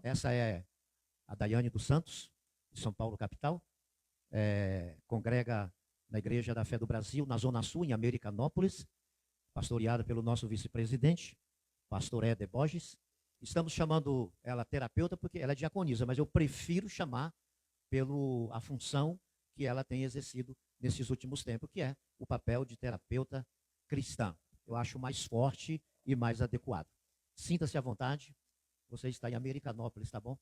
Essa é a Daiane dos Santos, de São Paulo, capital. Congrega na Igreja da Fé do Brasil, na Zona Sul, em Americanópolis, pastoreada pelo nosso vice-presidente, pastor Éder Borges. Estamos chamando ela terapeuta porque ela é diaconisa, mas eu prefiro chamar pela função que ela tem exercido nesses últimos tempos, que é o papel de terapeuta cristã. Eu acho mais forte e mais adequado. Sinta-se à vontade. Você está em Americanópolis, tá bom?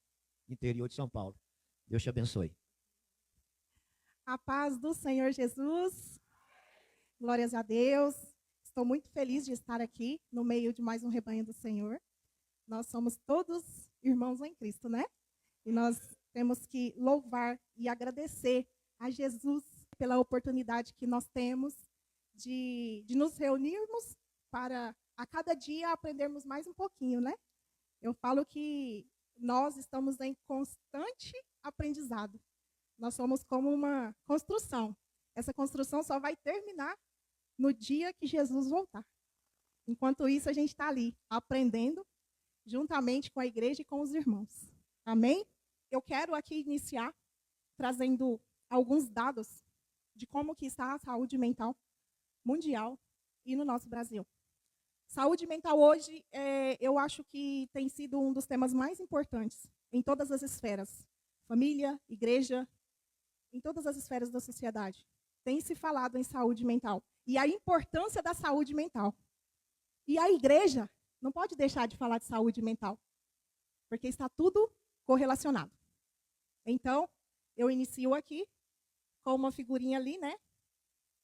Interior de São Paulo. Deus te abençoe. A paz do Senhor Jesus. Glórias a Deus. Estou muito feliz de estar aqui no meio de mais um rebanho do Senhor. Nós somos todos irmãos em Cristo, né? E nós temos que louvar e agradecer a Jesus pela oportunidade que nós temos de nos reunirmos para a cada dia aprendermos mais um pouquinho, né? Eu falo que nós estamos em constante aprendizado. Nós somos como uma construção. Essa construção só vai terminar no dia que Jesus voltar. Enquanto isso, a gente está ali aprendendo juntamente com a igreja e com os irmãos. Amém? Eu quero aqui iniciar trazendo alguns dados de como que está a saúde mental mundial e no nosso Brasil. Saúde mental hoje, eu acho que tem sido um dos temas mais importantes em todas as esferas. Família, igreja, em todas as esferas da sociedade. Tem se falado em saúde mental e a importância da saúde mental. E a igreja não pode deixar de falar de saúde mental, porque está tudo correlacionado. Então, eu inicio aqui com uma figurinha ali, né?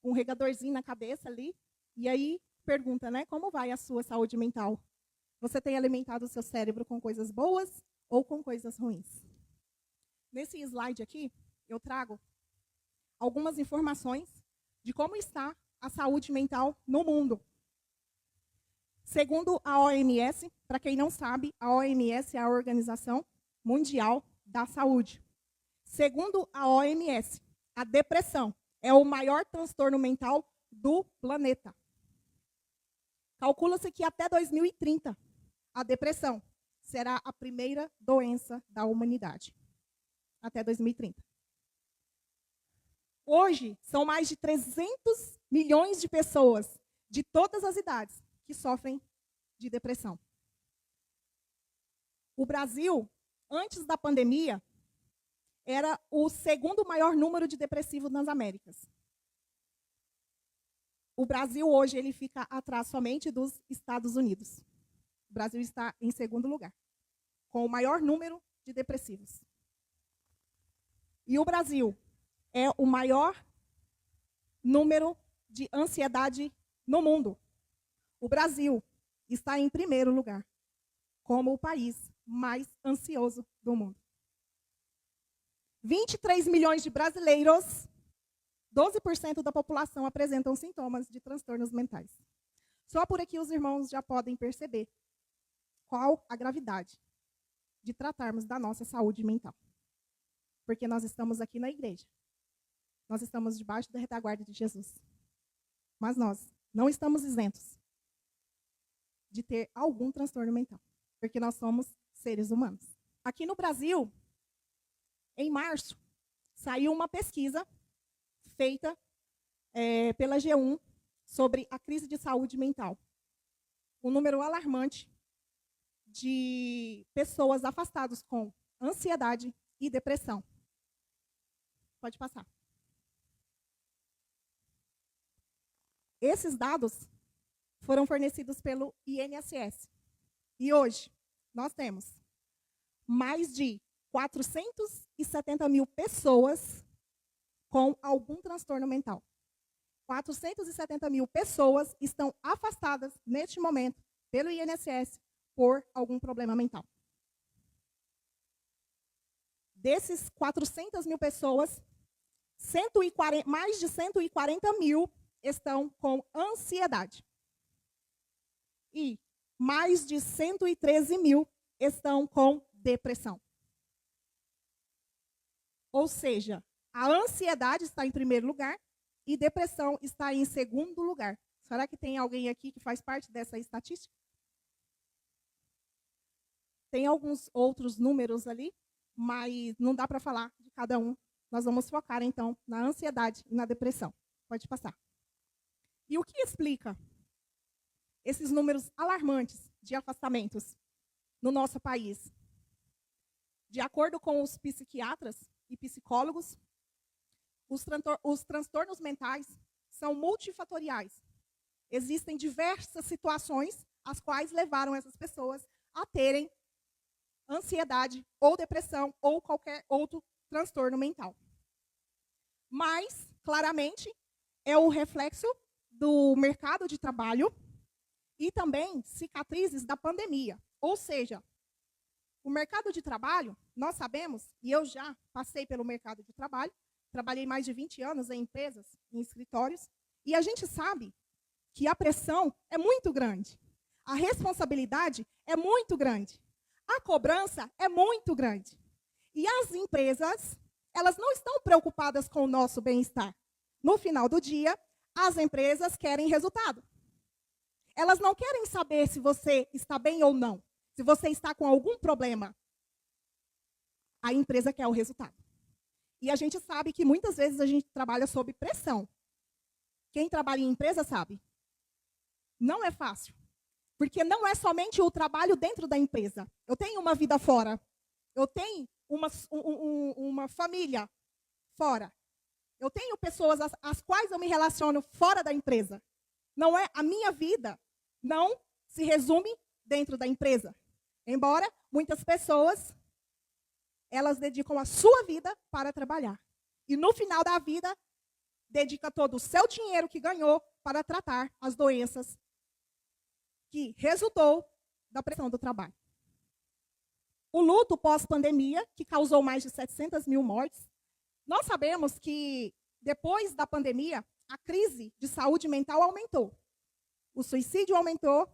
Um regadorzinho na cabeça ali, e aí pergunta, né? Como vai a sua saúde mental? Você tem alimentado o seu cérebro com coisas boas ou com coisas ruins? Nesse slide aqui, eu trago algumas informações de como está a saúde mental no mundo. Segundo a OMS, para quem não sabe, a OMS é a Organização Mundial da Saúde. Segundo a OMS, a depressão é o maior transtorno mental do planeta. Calcula-se que até 2030, a depressão será a primeira doença da humanidade. Até 2030. Hoje, são mais de 300 milhões de pessoas de todas as idades que sofrem de depressão. O Brasil, antes da pandemia, era o segundo maior número de depressivos nas Américas. O Brasil hoje ele fica atrás somente dos Estados Unidos. O Brasil está em segundo lugar, com o maior número de depressivos. E o Brasil é o maior número de ansiedade no mundo. O Brasil está em primeiro lugar, como o país mais ansioso do mundo. 23 milhões de brasileiros, 12% da população apresentam sintomas de transtornos mentais. Só por aqui os irmãos já podem perceber qual a gravidade de tratarmos da nossa saúde mental. Porque nós estamos aqui na igreja. Nós estamos debaixo da retaguarda de Jesus. Mas nós não estamos isentos de ter algum transtorno mental. Porque nós somos seres humanos. Aqui no Brasil, em março, saiu uma pesquisa feita pela G1 sobre a crise de saúde mental. Um número alarmante de pessoas afastadas com ansiedade e depressão. Pode passar. Esses dados foram fornecidos pelo INSS. E hoje, nós temos mais de 470 mil pessoas com algum transtorno mental. 470 mil pessoas estão afastadas, neste momento, pelo INSS, por algum problema mental. Desses 400 mil pessoas, mais de 140 mil estão com ansiedade. E mais de 113 mil estão com depressão. Ou seja, a ansiedade está em primeiro lugar e depressão está em segundo lugar. Será que tem alguém aqui que faz parte dessa estatística? Tem alguns outros números ali, mas não dá para falar de cada um. Nós vamos focar, então, na ansiedade e na depressão. Pode passar. E o que explica esses números alarmantes de afastamentos no nosso país? De acordo com os psiquiatras e psicólogos, os transtornos mentais são multifatoriais. Existem diversas situações as quais levaram essas pessoas a terem ansiedade ou depressão ou qualquer outro transtorno mental. Mas, claramente, é o reflexo do mercado de trabalho e também cicatrizes da pandemia. Ou seja, o mercado de trabalho, nós sabemos, e eu já passei pelo mercado de trabalho, trabalhei mais de 20 anos em empresas, em escritórios, e a gente sabe que a pressão é muito grande, a responsabilidade é muito grande, a cobrança é muito grande. E as empresas, elas não estão preocupadas com o nosso bem-estar. No final do dia, as empresas querem resultado. Elas não querem saber se você está bem ou não, se você está com algum problema. A empresa quer o resultado. E a gente sabe que muitas vezes a gente trabalha sob pressão. Quem trabalha em empresa sabe. Não é fácil. Porque não é somente o trabalho dentro da empresa. Eu tenho uma vida fora. Eu tenho uma família fora. Eu tenho pessoas às quais eu me relaciono fora da empresa. Não é, a minha vida não se resume dentro da empresa. Embora muitas pessoas, elas dedicam a sua vida para trabalhar. E no final da vida, dedica todo o seu dinheiro que ganhou para tratar as doenças que resultou da pressão do trabalho. O luto pós-pandemia, que causou mais de 700 mil mortes. Nós sabemos que, depois da pandemia, a crise de saúde mental aumentou. O suicídio aumentou,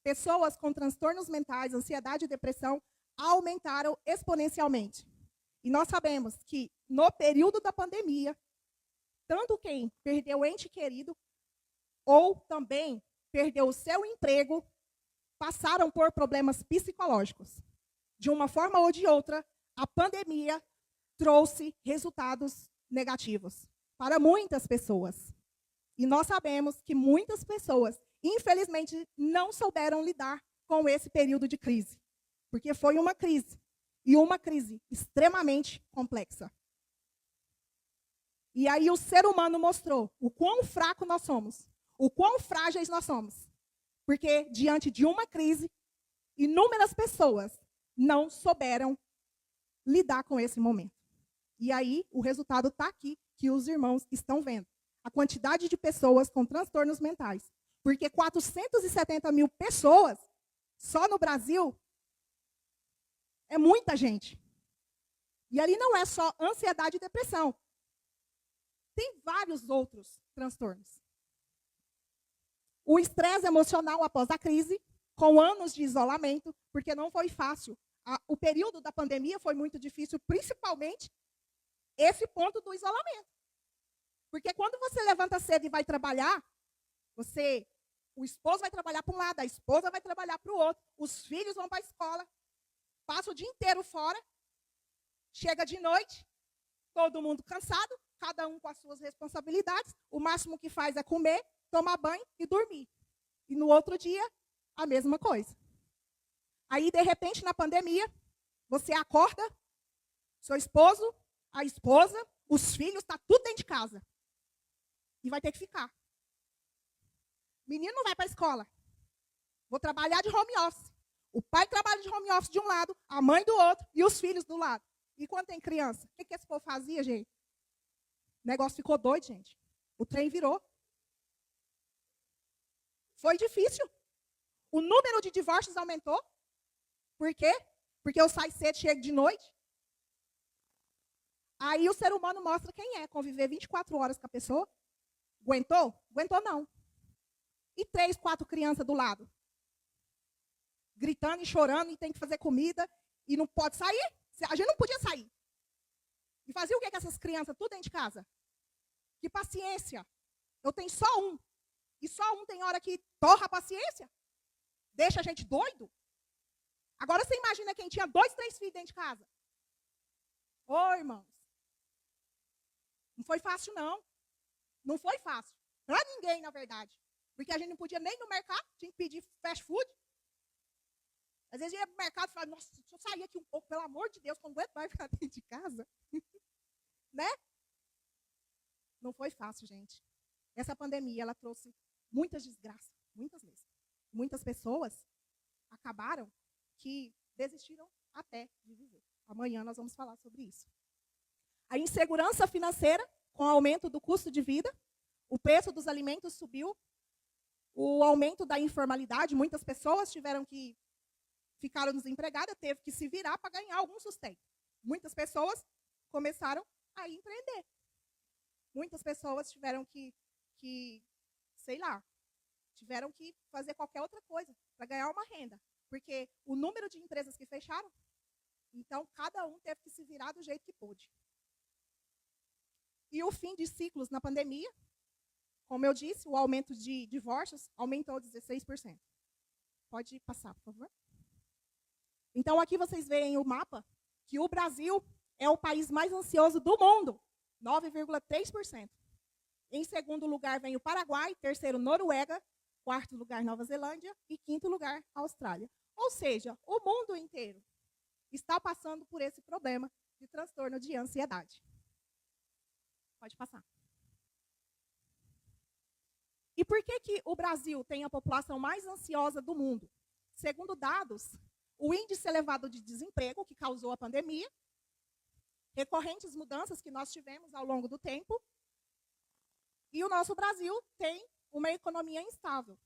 pessoas com transtornos mentais, ansiedade e depressão aumentaram exponencialmente. E nós sabemos que, no período da pandemia, tanto quem perdeu ente querido ou também perdeu o seu emprego, passaram por problemas psicológicos. De uma forma ou de outra, a pandemia trouxe resultados negativos para muitas pessoas. E nós sabemos que muitas pessoas, infelizmente, não souberam lidar com esse período de crise. Porque foi uma crise, e uma crise extremamente complexa. E aí o ser humano mostrou o quão fraco nós somos, o quão frágeis nós somos. Porque, diante de uma crise, inúmeras pessoas não souberam lidar com esse momento. E aí, o resultado está aqui, que os irmãos estão vendo. A quantidade de pessoas com transtornos mentais. Porque 470 mil pessoas, só no Brasil, é muita gente. E ali não é só ansiedade e depressão. Tem vários outros transtornos. O estresse emocional após a crise, com anos de isolamento, porque não foi fácil. O período da pandemia foi muito difícil, principalmente esse ponto do isolamento. Porque quando você levanta cedo e vai trabalhar, o esposo vai trabalhar para um lado, a esposa vai trabalhar para o outro, os filhos vão para a escola, passa o dia inteiro fora, chega de noite, todo mundo cansado, cada um com as suas responsabilidades, o máximo que faz é comer, tomar banho e dormir. E no outro dia, a mesma coisa. Aí, de repente, na pandemia, você acorda, seu esposo, a esposa, os filhos, está tudo dentro de casa. E vai ter que ficar. Menino não vai para a escola. Vou trabalhar de home office. O pai trabalha de home office de um lado, a mãe do outro e os filhos do lado. E quando tem criança? O que esse povo fazia, gente? O negócio ficou doido, gente. O trem virou. Foi difícil. O número de divórcios aumentou. Por quê? Porque eu saio cedo, chego de noite. Aí o ser humano mostra quem é. Conviver 24 horas com a pessoa. Aguentou? Aguentou não. E 3, 4 crianças do lado. Gritando e chorando e tem que fazer comida. E não pode sair. A gente não podia sair. E fazia o que com essas crianças? Tudo dentro de casa. Que paciência. Eu tenho só um. E só um tem hora que torra a paciência. Deixa a gente doido. Agora você imagina quem tinha 2, 3 filhos dentro de casa. Ô, irmãos. Não foi fácil, não. Não foi fácil. Para ninguém, na verdade. Porque a gente não podia nem ir no mercado, tinha que pedir fast food. Às vezes ia pro mercado e falava, nossa, se eu sair aqui um pouco, pelo amor de Deus, que eu não aguento mais ficar dentro de casa. Né? Não foi fácil, gente. Essa pandemia, ela trouxe muitas desgraças, muitas mesmo. Muitas pessoas acabaram que desistiram até de viver. Amanhã nós vamos falar sobre isso. A insegurança financeira, com o aumento do custo de vida, o preço dos alimentos subiu, o aumento da informalidade, muitas pessoas ficaram desempregadas, teve que se virar para ganhar algum sustento. Muitas pessoas começaram a empreender. Muitas pessoas tiveram que tiveram que fazer qualquer outra coisa para ganhar uma renda. Porque o número de empresas que fecharam, então cada um teve que se virar do jeito que pôde. E o fim de ciclos na pandemia, como eu disse, o aumento de divórcios aumentou 16%. Pode passar, por favor. Então, aqui vocês veem o mapa, que o Brasil é o país mais ansioso do mundo, 9,3%. Em segundo lugar vem o Paraguai, terceiro Noruega, quarto lugar Nova Zelândia e quinto lugar Austrália. Ou seja, o mundo inteiro está passando por esse problema de transtorno de ansiedade. Pode passar. E por que o Brasil tem a população mais ansiosa do mundo? Segundo dados, o índice elevado de desemprego que causou a pandemia, recorrentes mudanças que nós tivemos ao longo do tempo, e o nosso Brasil tem uma economia instável.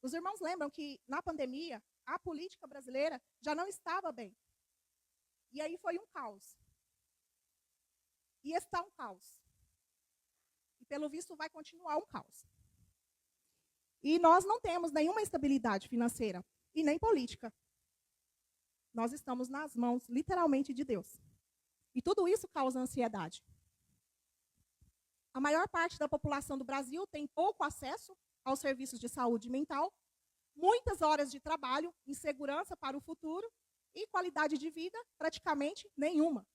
Os irmãos lembram que, na pandemia, a política brasileira já não estava bem. E aí foi um caos. E está um caos. E, pelo visto, vai continuar um caos. E nós não temos nenhuma estabilidade financeira e nem política. Nós estamos nas mãos, literalmente, de Deus. E tudo isso causa ansiedade. A maior parte da população do Brasil tem pouco acesso aos serviços de saúde mental, muitas horas de trabalho, insegurança para o futuro e qualidade de vida praticamente nenhuma.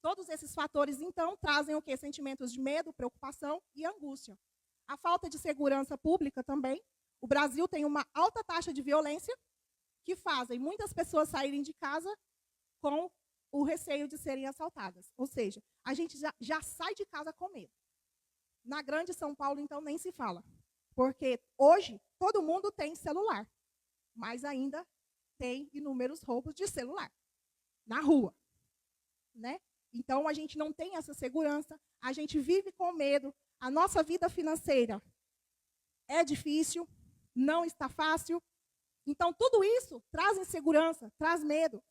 Todos esses fatores, então, trazem o quê? Sentimentos de medo, preocupação e angústia. A falta de segurança pública também. O Brasil tem uma alta taxa de violência que fazem muitas pessoas saírem de casa com o receio de serem assaltadas. Ou seja, a gente já sai de casa com medo. Na grande São Paulo, então, nem se fala. Porque hoje todo mundo tem celular, mas ainda tem inúmeros roubos de celular na rua. Né? Então, a gente não tem essa segurança, a gente vive com medo, a nossa vida financeira é difícil, não está fácil. Então, tudo isso traz insegurança, traz medo.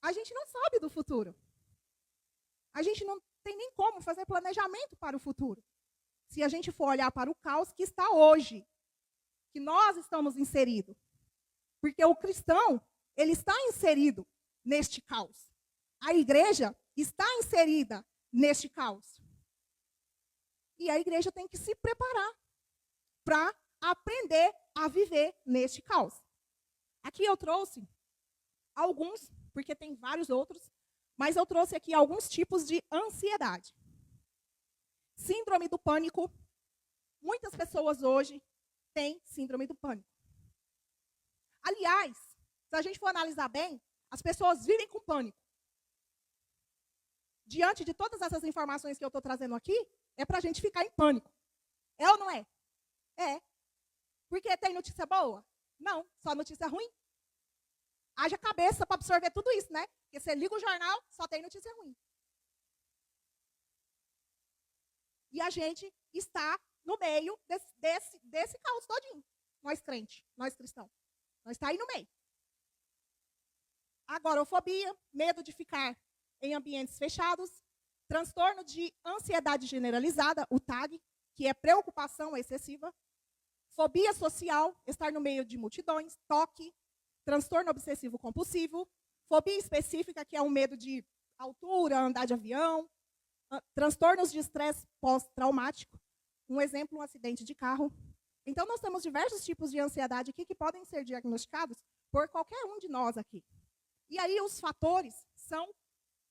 A gente não sabe do futuro. A gente não tem nem como fazer planejamento para o futuro. Se a gente for olhar para o caos que está hoje, que nós estamos inseridos. Porque o cristão, ele está inserido neste caos. A igreja está inserida neste caos. E a igreja tem que se preparar para aprender a viver neste caos. Aqui eu trouxe alguns, porque tem vários outros, mas eu trouxe aqui alguns tipos de ansiedade. Síndrome do pânico. Muitas pessoas hoje têm síndrome do pânico. Aliás, se a gente for analisar bem, as pessoas vivem com pânico. Diante de todas essas informações que eu estou trazendo aqui, é para a gente ficar em pânico. É ou não é? É. Porque tem notícia boa? Não, só notícia ruim. Haja cabeça para absorver tudo isso, né? Porque você liga o jornal, só tem notícia ruim. E a gente está no meio desse caos todinho. Nós crentes, nós cristãos. Nós está aí no meio. Agorafobia, medo de ficar em ambientes fechados. Transtorno de ansiedade generalizada, o TAG, que é preocupação excessiva. Fobia social, estar no meio de multidões. TOC, transtorno obsessivo compulsivo. Fobia específica, que é o medo de altura, andar de avião. Transtornos de estresse pós-traumático. Um exemplo, um acidente de carro. Então, nós temos diversos tipos de ansiedade aqui que podem ser diagnosticados por qualquer um de nós aqui. E aí os fatores são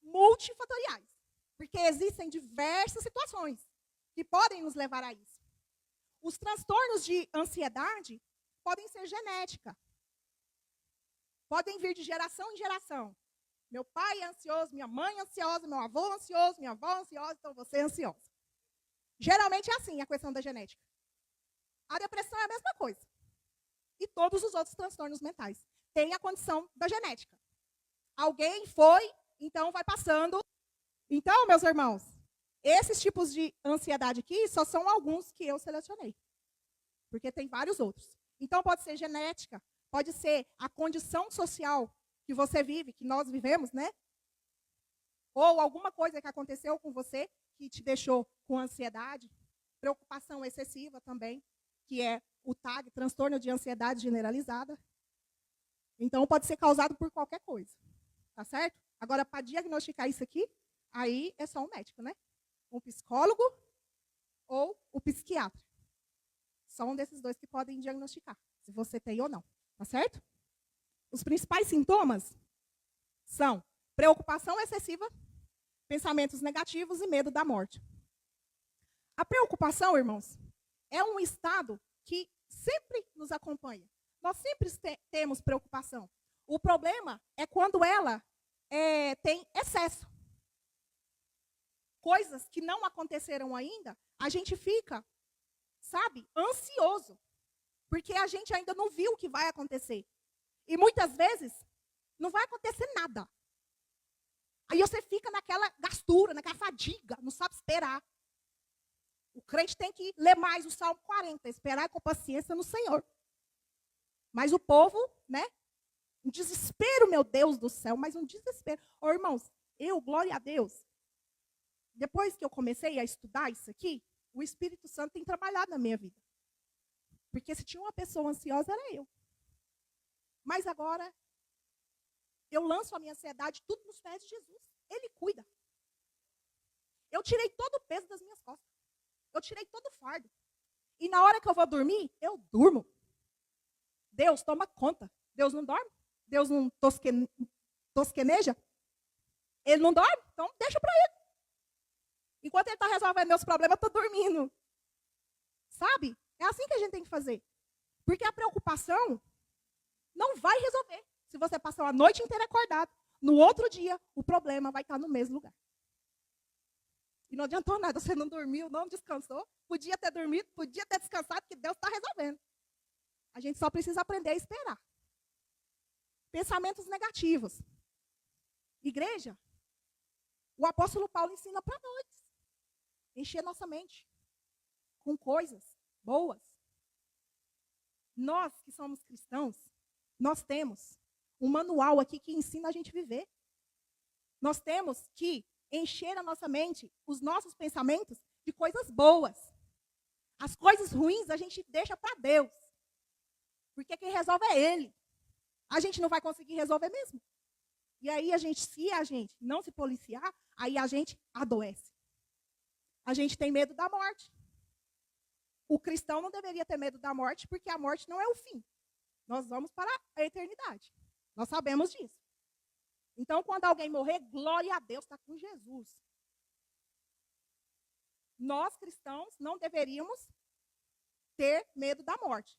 multifatoriais, porque existem diversas situações que podem nos levar a isso. Os transtornos de ansiedade podem ser genética, podem vir de geração em geração. Meu pai é ansioso, minha mãe é ansiosa, meu avô é ansioso, minha avó é ansiosa, então você é ansiosa. Geralmente é assim a questão da genética. A depressão é a mesma coisa. E todos os outros transtornos mentais têm a condição da genética. Alguém foi, então vai passando. Então, meus irmãos, esses tipos de ansiedade aqui só são alguns que eu selecionei. Porque tem vários outros. Então, pode ser genética, pode ser a condição social que você vive, que nós vivemos, né? Ou alguma coisa que aconteceu com você que te deixou com ansiedade, preocupação excessiva também, que é o TAG, transtorno de ansiedade generalizada. Então, pode ser causado por qualquer coisa, tá certo? Agora, para diagnosticar isso aqui, aí é só um médico, né? Um psicólogo ou o psiquiatra. Só um desses dois que podem diagnosticar, se você tem ou não, tá certo? Os principais sintomas são preocupação excessiva, pensamentos negativos e medo da morte. A preocupação, irmãos, é um estado que sempre nos acompanha. Nós sempre temos preocupação. O problema é quando ela tem excesso. Coisas que não aconteceram ainda, a gente fica, sabe, ansioso. Porque a gente ainda não viu o que vai acontecer. E muitas vezes, não vai acontecer nada. Aí você fica naquela gastura, naquela fadiga, não sabe esperar. O crente tem que ler mais o Salmo 40, esperar com paciência no Senhor. Mas o povo, né? Um desespero, meu Deus do céu, mas um desespero. Ô, irmãos, glória a Deus, depois que eu comecei a estudar isso aqui, o Espírito Santo tem trabalhado na minha vida. Porque se tinha uma pessoa ansiosa, era eu. Mas agora, eu lanço a minha ansiedade tudo nos pés de Jesus. Ele cuida. Eu tirei todo o peso das minhas costas. Eu tirei todo o fardo. E na hora que eu vou dormir, eu durmo. Deus toma conta. Deus não dorme? Deus não tosqueneja? Ele não dorme? Então deixa para ele. Enquanto ele está resolvendo meus problemas, eu estou dormindo. Sabe? É assim que a gente tem que fazer. Porque a preocupação não vai resolver. Se você passar a noite inteira acordado, no outro dia, o problema vai estar no mesmo lugar. E não adiantou nada, você não dormiu, não descansou. Podia ter dormido, podia ter descansado, que Deus está resolvendo. A gente só precisa aprender a esperar. Pensamentos negativos. Igreja, o apóstolo Paulo ensina para nós. Encher nossa mente com coisas boas. Nós que somos cristãos, nós temos um manual aqui que ensina a gente a viver. Nós temos que encher a nossa mente, os nossos pensamentos, de coisas boas. As coisas ruins a gente deixa para Deus. Porque quem resolve é Ele. A gente não vai conseguir resolver mesmo. E aí, se a gente não se policiar, aí a gente adoece. A gente tem medo da morte. O cristão não deveria ter medo da morte, porque a morte não é o fim. Nós vamos para a eternidade. Nós sabemos disso. Então, quando alguém morrer, glória a Deus, está com Jesus. Nós, cristãos, não deveríamos ter medo da morte.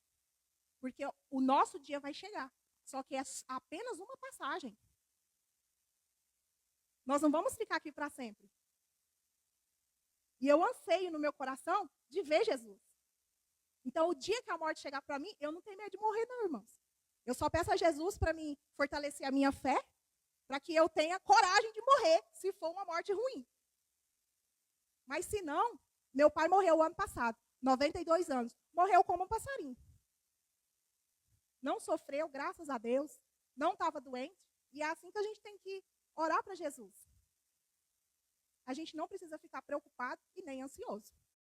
Porque o nosso dia vai chegar. Só que é apenas uma passagem. Nós não vamos ficar aqui para sempre. E eu anseio no meu coração de ver Jesus. Então, o dia que a morte chegar para mim, eu não tenho medo de morrer, não, irmãos. Eu só peço a Jesus para me fortalecer a minha fé, para que eu tenha coragem de morrer, se for uma morte ruim. Mas se não, meu pai morreu o ano passado, 92 anos. Morreu como um passarinho. Não sofreu, graças a Deus. Não estava doente. E é assim que a gente tem que orar para Jesus. A gente não precisa ficar preocupado e nem ansioso.